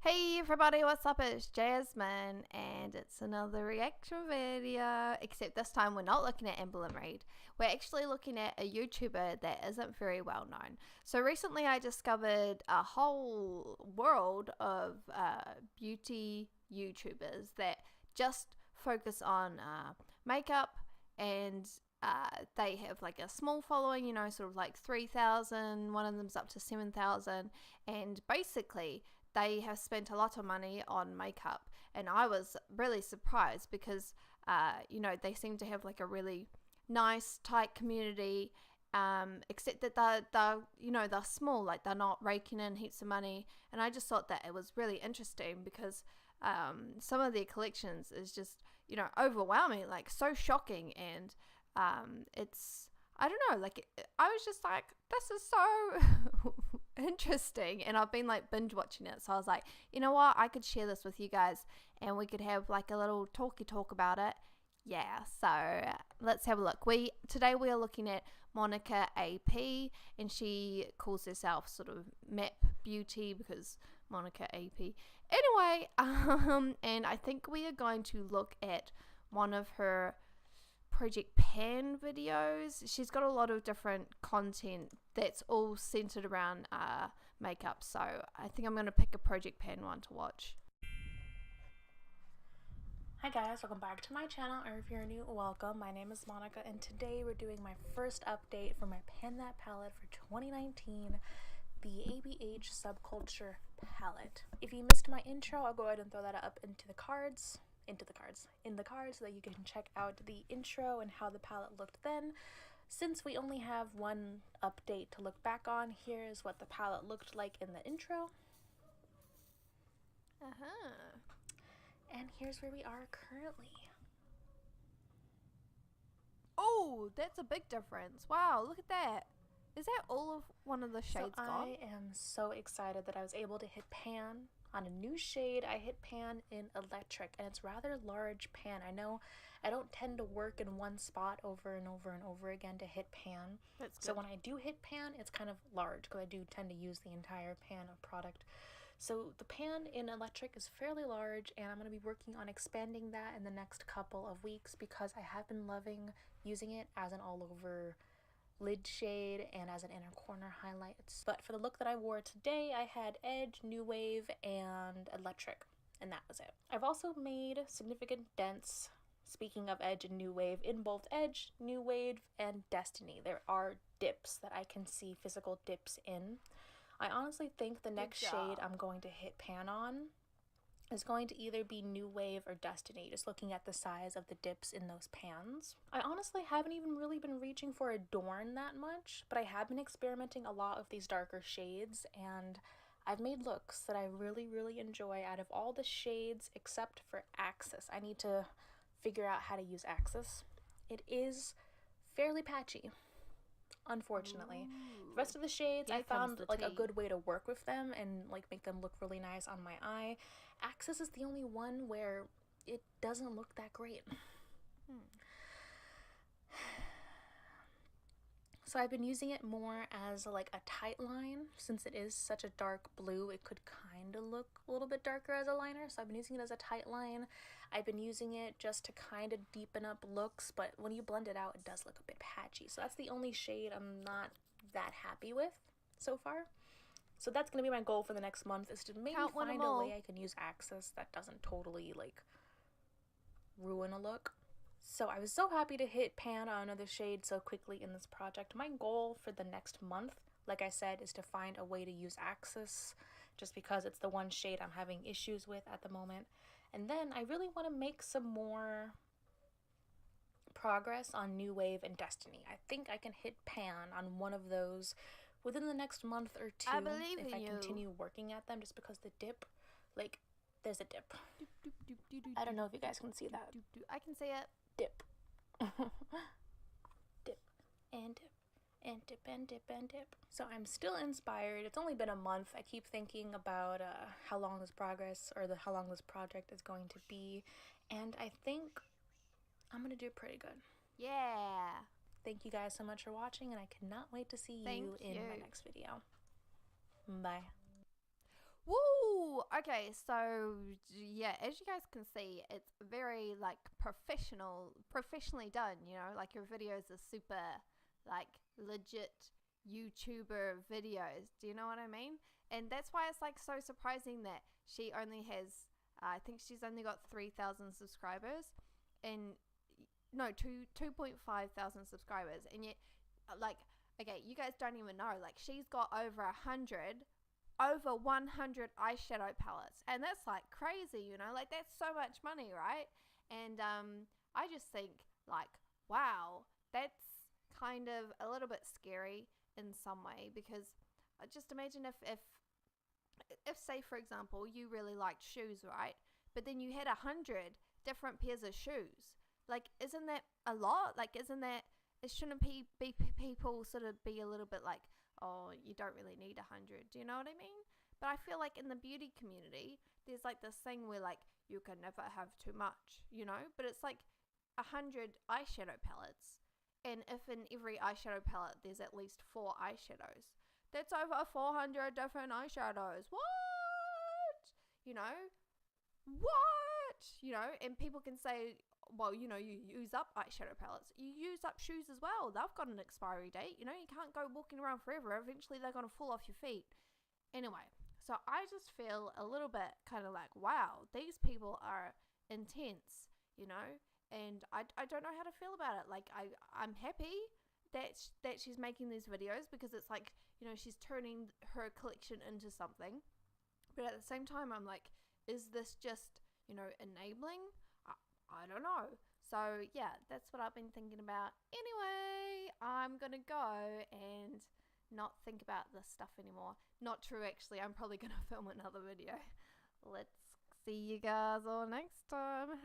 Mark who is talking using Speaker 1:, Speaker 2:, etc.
Speaker 1: Hey everybody, what's up? It's Jasmine and it's another reaction video, except this time we're not looking at Amber Reed. We're actually looking at a YouTuber that isn't very well known. So recently I discovered a whole world of beauty YouTubers that just focus on makeup, and they have like a small following, you know, sort of like 3,000, one of them's up to 7,000, and basically they have spent a lot of money on makeup. And I was really surprised because they seem to have like a really nice tight community, except that they're small, like they're not raking in heaps of money. And I just thought that it was really interesting because some of their collections is just overwhelming, like so shocking. And it's, I don't know, like I was just like, this is so interesting, and I've been like binge watching it. So I was like, you know what, I could share this with you guys and we could have like a little talk about it. Yeah, so let's have a look. Today we are looking at Monica AP, and she calls herself sort of Map Beauty because Monica AP. Anyway, and I think we are going to look at one of her Project Pan videos. She's got a lot of different content that's all centered around makeup, so I think I'm going to pick a Project Pan one to watch.
Speaker 2: Hi guys, welcome back to my channel, or if you're new, welcome. My name is Monica, and today we're doing my first update for my Pan That palette for 2019, the ABH Subculture palette. If you missed my intro, I'll go ahead and throw that up in the cards so that you can check out the intro and how the palette looked then. Since we only have one update to look back on, here's what the palette looked like in the intro. And here's where we are currently.
Speaker 1: Oh, that's a big difference. Wow, look at that. Is that all of one of the shades gone?
Speaker 2: I am so excited that I was able to hit pan on a new shade. I hit pan in Electric, and it's rather large pan. I know I don't tend to work in one spot over and over again to hit pan.
Speaker 1: That's good.
Speaker 2: So when I do hit pan, it's kind of large because I do tend to use the entire pan of product. So the pan in Electric is fairly large, and I'm going to be working on expanding that in the next couple of weeks because I have been loving using it as an all-over lid shade and as an inner corner highlights. But for the look that I wore today, I had Edge, New Wave, and Electric, and that was it. I've also made significant dents, speaking of Edge and New Wave, in both Edge, New Wave, and Destiny. There are dips that I can see physical dips in. I honestly think the next shade I'm going to hit pan on is going to either be New Wave or Destiny, just looking at the size of the dips in those pans. I honestly haven't even really been reaching for Adorn that much, but I have been experimenting a lot with these darker shades, and I've made looks that I really enjoy out of all the shades except for Axis. I need to figure out how to use Axis. It is fairly patchy, unfortunately. The rest of the shades, I found like a good way to work with them and like make them look really nice on my eye. Axis is the only one where it doesn't look that great. So I've been using it more as like a tight line. Since it is such a dark blue, it could kind of look a little bit darker as a liner, so I've been using it as a tight line. I've been using it just to kind of deepen up looks, but when you blend it out, it does look a bit patchy. So that's the only shade I'm not that happy with so far. So that's going to be my goal for the next month, is to maybe find a way I can use Axis that doesn't totally like ruin a look. So I was so happy to hit pan on another shade so quickly in this project. My goal for the next month, like I said, is to find a way to use Axis, just because it's the one shade I'm having issues with at the moment. And then I really want to make some more progress on New Wave and Destiny. I think I can hit pan on one of those within the next month or two if I continue working at them, just because the dip, like, there's a dip. I don't know if you guys can see that.
Speaker 1: I can see it.
Speaker 2: Dip. Dip and dip and dip and dip and dip. So I'm still inspired. It's only been a month. I keep thinking about how long this progress or how long this project is going to be, and I think I'm gonna do pretty good.
Speaker 1: Yeah.
Speaker 2: Thank you guys so much for watching, and I cannot wait to see you in my next video. Bye.
Speaker 1: Woo! okay, so yeah, as you guys can see, it's very like professionally done, you know, like your videos are super like legit YouTuber videos. Do you know what I mean? And that's why it's like so surprising that she only has, I think she's only got 3,000 subscribers, and no, 2.5 thousand subscribers, and yet, like, okay, you guys don't even know, like, she's got over 100 eyeshadow palettes, and that's like crazy, you know, like that's so much money, right? And I just think like, wow, that's kind of a little bit scary in some way, because just imagine if say for example you really liked shoes, right, but then you had 100 different pairs of shoes, like isn't that a lot? Like isn't that, it shouldn't be people sort of be a little bit like, oh, you don't really need 100, do you know what I mean? But I feel like in the beauty community there's like this thing where like you can never have too much, you know, but it's like 100 eyeshadow palettes, and if in every eyeshadow palette there's at least 4 eyeshadows, that's over 400 different eyeshadows. What? You know? What? You know, and people can say, well, you know, you use up eyeshadow palettes. You use up shoes as well. They've got an expiry date. You know, you can't go walking around forever. Eventually they're going to fall off your feet. Anyway, so I just feel a little bit kind of like, wow, these people are intense, you know? And I don't know how to feel about it. Like, I'm happy that she's making these videos, because it's like, you know, she's turning her collection into something. But at the same time, I'm like, is this just, you know, enabling? I don't know. So yeah, that's what I've been thinking about. Anyway, I'm gonna go and not think about this stuff anymore. Not true, actually. I'm probably gonna film another video. Let's see you guys all next time.